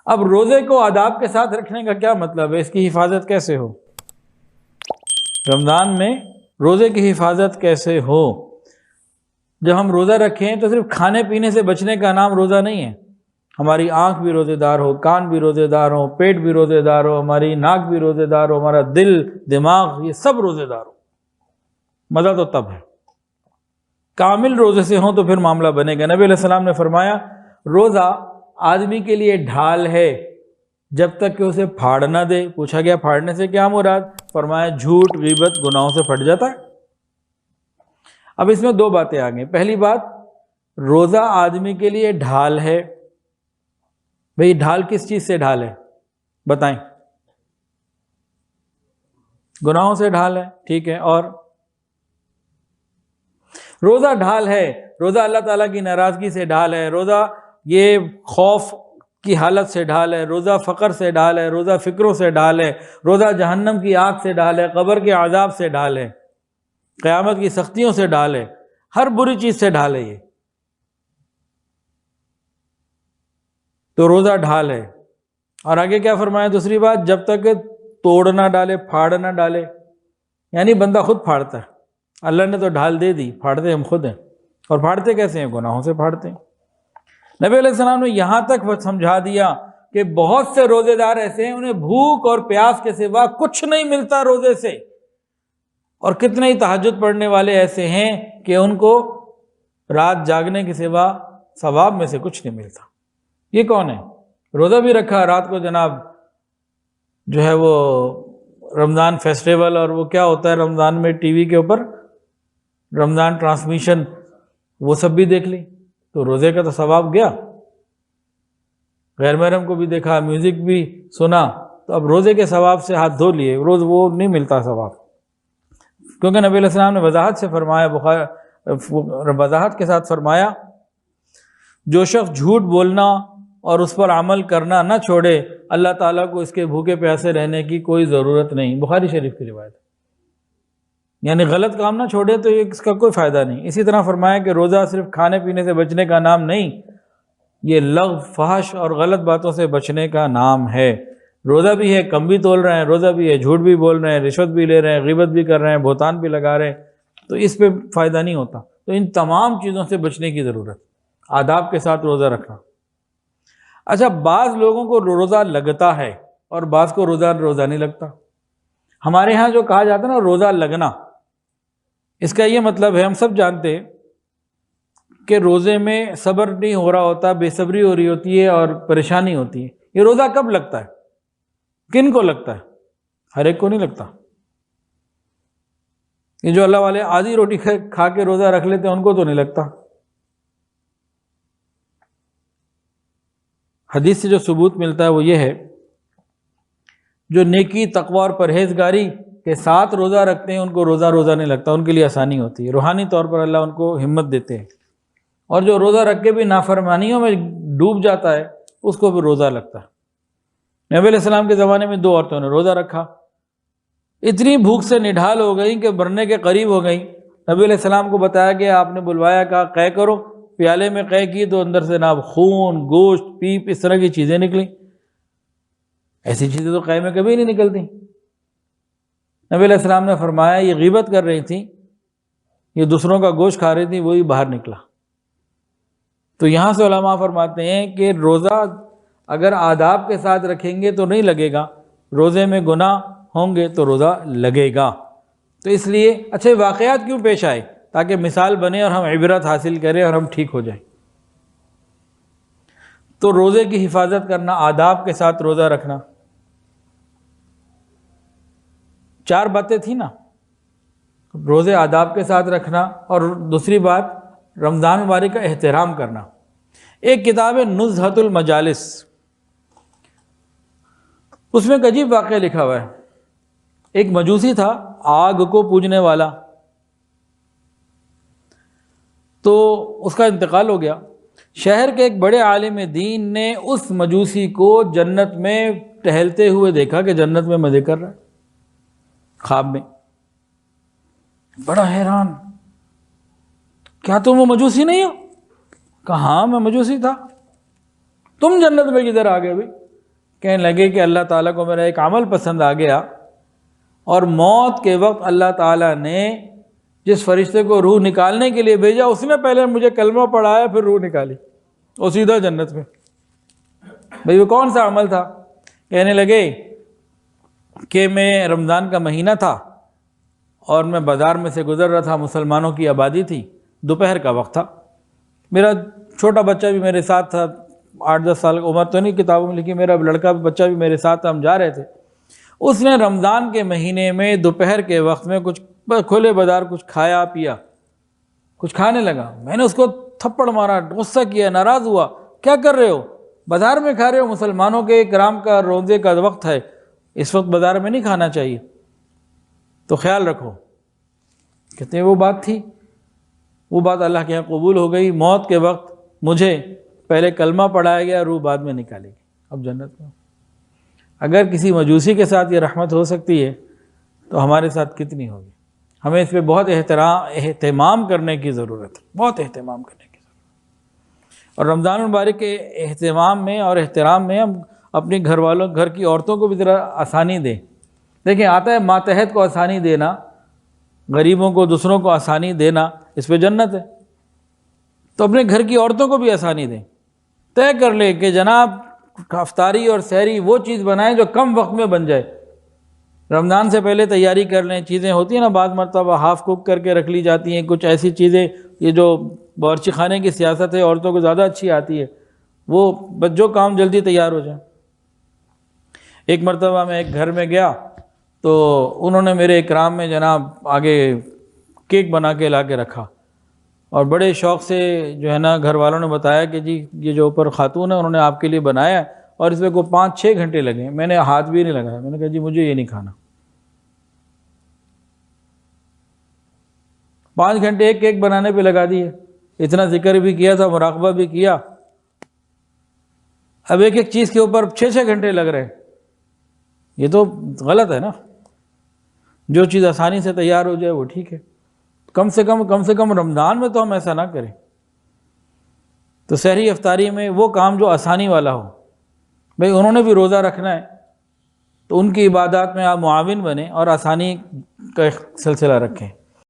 اب روزے کو آداب کے ساتھ رکھنے کا کیا مطلب ہے؟ اس کی حفاظت کیسے ہو؟ رمضان میں روزے کی حفاظت کیسے ہو؟ جب ہم روزہ رکھیں تو صرف کھانے پینے سے بچنے کا نام روزہ نہیں ہے. ہماری آنکھ بھی روزے دار ہو، کان بھی روزے دار ہو، پیٹ بھی روزے دار ہو، ہماری ناک بھی روزے دار ہو، ہمارا دل، دماغ، یہ سب روزے دار ہو. مزہ تو تب ہے کامل روزے سے ہوں تو پھر معاملہ بنے گا. نبی علیہ السلام نے فرمایا روزہ آدمی کے لیے ڈھال ہے جب تک کہ اسے پھاڑ نہ دے. پوچھا گیا پھاڑنے سے کیا مراد؟ فرمایا جھوٹ، غیبت، گناہوں سے پھٹ جاتا ہے. اب اس میں دو باتیں آ گئیں. پہلی بات، روزہ آدمی کے لیے ڈھال ہے. بھئی ڈھال کس چیز سے ڈھال ہے بتائیں؟ گناہوں سے ڈھال ہے، ٹھیک ہے. اور روزہ ڈھال ہے، روزہ اللہ تعالیٰ کی ناراضگی سے ڈھال ہے، روزہ یہ خوف کی حالت سے ڈھال ہے، روزہ فقر سے ڈھال ہے، روزہ فکروں سے ڈھال ہے، روزہ جہنم کی آگ سے ڈھال ہے، قبر کے عذاب سے ڈھال ہے، قیامت کی سختیوں سے ڈھال ہے، ہر بری چیز سے ڈھال ہے. یہ تو روزہ ڈھال ہے. اور آگے کیا فرمایا دوسری بات؟ جب تک توڑ نہ ڈالے، پھاڑ نہ ڈالے. یعنی بندہ خود پھاڑتا ہے. اللہ نے تو ڈھال دے دی، پھاڑتے ہم خود ہیں. اور پھاڑتے کیسے ہیں؟ گناہوں سے پھاڑتے ہیں. نبی علیہ السلام نے یہاں تک سمجھا دیا کہ بہت سے روزے دار ایسے ہیں انہیں بھوک اور پیاس کے سوا کچھ نہیں ملتا روزے سے. اور کتنے ہی تہجد پڑھنے والے ایسے ہیں کہ ان کو رات جاگنے کے سوا ثواب میں سے کچھ نہیں ملتا. یہ کون ہے؟ روزہ بھی رکھا، رات کو جناب جو ہے وہ رمضان فیسٹیول اور وہ کیا ہوتا ہے رمضان میں ٹی وی کے اوپر رمضان ٹرانسمیشن، وہ سب بھی دیکھ لی تو روزے کا تو ثواب گیا. غیر محرم کو بھی دیکھا، میوزک بھی سنا، تو اب روزے کے ثواب سے ہاتھ دھو لیے، روز وہ نہیں ملتا ثواب. کیونکہ نبی علیہ السلام نے وضاحت سے فرمایا، وضاحت کے ساتھ فرمایا جو شخص جھوٹ بولنا اور اس پر عمل کرنا نہ چھوڑے، اللہ تعالیٰ کو اس کے بھوکے پیاسے رہنے کی کوئی ضرورت نہیں. بخاری شریف کی روایت. یعنی غلط کام نہ چھوڑے تو اس کا کوئی فائدہ نہیں. اسی طرح فرمایا کہ روزہ صرف کھانے پینے سے بچنے کا نام نہیں، یہ لغو، فحش اور غلط باتوں سے بچنے کا نام ہے. روزہ بھی ہے، کم بھی تول رہے ہیں، روزہ بھی ہے، جھوٹ بھی بول رہے ہیں، رشوت بھی لے رہے ہیں، غیبت بھی کر رہے ہیں، بہتان بھی لگا رہے ہیں، تو اس پہ فائدہ نہیں ہوتا. تو ان تمام چیزوں سے بچنے کی ضرورت. آداب کے ساتھ روزہ رکھنا. اچھا، بعض لوگوں کو روزہ لگتا ہے اور بعض کو روزہ نہیں لگتا. ہمارے ہاں جو کہا جاتا ہے نا روزہ لگنا، اس کا یہ مطلب ہے، ہم سب جانتے ہیں کہ روزے میں صبر نہیں ہو رہا ہوتا، بے صبری ہو رہی ہوتی ہے اور پریشانی ہوتی ہے. یہ روزہ کب لگتا ہے؟ کن کو لگتا ہے؟ ہر ایک کو نہیں لگتا. یہ جو اللہ والے آدھی روٹی کھا کے روزہ رکھ لیتے ہیں ان کو تو نہیں لگتا. حدیث سے جو ثبوت ملتا ہے وہ یہ ہے، جو نیکی، تقوی اور پرہیزگاری کے ساتھ روزہ رکھتے ہیں ان کو روزہ نہیں لگتا، ان کے لیے آسانی ہوتی ہے، روحانی طور پر اللہ ان کو ہمت دیتے ہیں. اور جو روزہ رکھ کے بھی نافرمانیوں میں ڈوب جاتا ہے اس کو بھی روزہ لگتا ہے. نبی علیہ السلام کے زمانے میں 2 عورتوں نے روزہ رکھا، اتنی بھوک سے نڈھال ہو گئیں کہ مرنے کے قریب ہو گئیں. نبی علیہ السلام کو بتایا گیا، آپ نے بلوایا، کہا قے کرو. پیالے میں قے کی تو اندر سے ناب خون، گوشت، پیپ، اس طرح کی چیزیں نکلیں. ایسی چیزیں تو قے میں کبھی نہیں نکلتی. نبی علیہ السلام نے فرمایا یہ غیبت کر رہی تھیں، یہ دوسروں کا گوشت کھا رہی تھیں، وہی باہر نکلا. تو یہاں سے علماء فرماتے ہیں کہ روزہ اگر آداب کے ساتھ رکھیں گے تو نہیں لگے گا، روزے میں گناہ ہوں گے تو روزہ لگے گا. تو اس لیے اچھے واقعات کیوں پیش آئے؟ تاکہ مثال بنے اور ہم عبرت حاصل کریں اور ہم ٹھیک ہو جائیں. تو روزے کی حفاظت کرنا، آداب کے ساتھ روزہ رکھنا، 4 باتیں تھیں نا. روزے آداب کے ساتھ رکھنا، اور دوسری بات رمضان مبارک کا احترام کرنا. ایک کتاب ہے نزہۃ المجالس، اس میں ایک عجیب واقعہ لکھا ہوا ہے. ایک مجوسی تھا، آگ کو پوجنے والا، تو اس کا انتقال ہو گیا. شہر کے ایک بڑے عالم دین نے اس مجوسی کو جنت میں ٹہلتے ہوئے دیکھا کہ جنت میں مزے کر رہا ہے خواب میں. بڑا حیران، کیا تم وہ مجوسی نہیں ہو؟ کہا ہاں میں مجوسی تھا. تم جنت میں کدھر آ گئے بھائی؟ کہنے لگے کہ اللہ تعالیٰ کو میرا ایک عمل پسند آ گیا، اور موت کے وقت اللہ تعالیٰ نے جس فرشتے کو روح نکالنے کے لیے بھیجا اس نے پہلے مجھے کلمہ پڑھایا، پھر روح نکالی اور سیدھا جنت میں۔ بھئی وہ کون سا عمل تھا؟ کہنے لگے کہ میں رمضان کا مہینہ تھا اور میں بازار میں سے گزر رہا تھا، مسلمانوں کی آبادی تھی، دوپہر کا وقت تھا، میرا چھوٹا بچہ بھی میرے ساتھ تھا، 8-10 سال کی عمر تو نہیں کتابوں میں لکھی، میرا لڑکا بچہ بھی میرے ساتھ تھا، ہم جا رہے تھے۔ اس نے رمضان کے مہینے میں دوپہر کے وقت میں کچھ کھلے بازار کچھ کھایا پیا، کچھ کھانے لگا، میں نے اس کو تھپڑ مارا، غصہ کیا، ناراض ہوا، کیا کر رہے ہو؟ بازار میں کھا رہے ہو، مسلمانوں کے کرام کا روزے کا وقت ہے، اس وقت بازار میں نہیں کھانا چاہیے، تو خیال رکھو۔ کہتے ہیں وہ بات تھی، وہ بات اللہ کے یہاں قبول ہو گئی، موت کے وقت مجھے پہلے کلمہ پڑھایا گیا، روح بعد میں نکالے گی، اب جنت میں۔ اگر کسی مجوسی کے ساتھ یہ رحمت ہو سکتی ہے تو ہمارے ساتھ کتنی ہوگی؟ ہمیں اس پہ بہت اہتمام کرنے کی ضرورت ہے، بہت اہتمام کرنے کی ضرورت ہے۔ اور رمضان المبارک کے اہتمام میں اور احترام میں ہم اپنی گھر والوں، گھر کی عورتوں کو بھی ذرا آسانی دیں۔ دیکھیں، آتا ہے ماتحت کو آسانی دینا، غریبوں کو، دوسروں کو آسانی دینا، اس پہ جنت ہے۔ تو اپنے گھر کی عورتوں کو بھی آسانی دیں، طے کر لیں کہ جناب افطاری اور سحری وہ چیز بنائیں جو کم وقت میں بن جائے، رمضان سے پہلے تیاری کر لیں۔ چیزیں ہوتی ہیں نا بعض مرتبہ ہاف کوک کر کے رکھ لی جاتی ہیں، کچھ ایسی چیزیں، یہ جو باورچی خانے کی سیاست ہے عورتوں کو زیادہ اچھی آتی ہے، وہ جو کام جلدی تیار ہو جائیں۔ ایک مرتبہ میں ایک گھر میں گیا تو انہوں نے میرے اکرام میں جناب آگے کیک بنا کے لا کے رکھا، اور بڑے شوق سے جو ہے نا گھر والوں نے بتایا کہ جی یہ جو اوپر خاتون ہے انہوں نے آپ کے لیے بنایا ہے، اور اس میں کو 5-6 گھنٹے لگے۔ میں نے ہاتھ بھی نہیں لگایا، میں نے کہا جی مجھے یہ نہیں کھانا۔ 5 گھنٹے ایک کیک بنانے پہ لگا دیے، اتنا ذکر بھی کیا تھا، مراقبہ بھی کیا، اب ایک ایک چیز کے اوپر 6-6 گھنٹے لگ رہے ہیں، یہ تو غلط ہے نا۔ جو چیز آسانی سے تیار ہو جائے وہ ٹھیک ہے، کم سے کم رمضان میں تو ہم ایسا نہ کریں۔ تو سحری افطاری میں وہ کام جو آسانی والا ہو، بھئی انہوں نے بھی روزہ رکھنا ہے تو ان کی عبادات میں آپ معاون بنیں اور آسانی کا سلسلہ رکھیں۔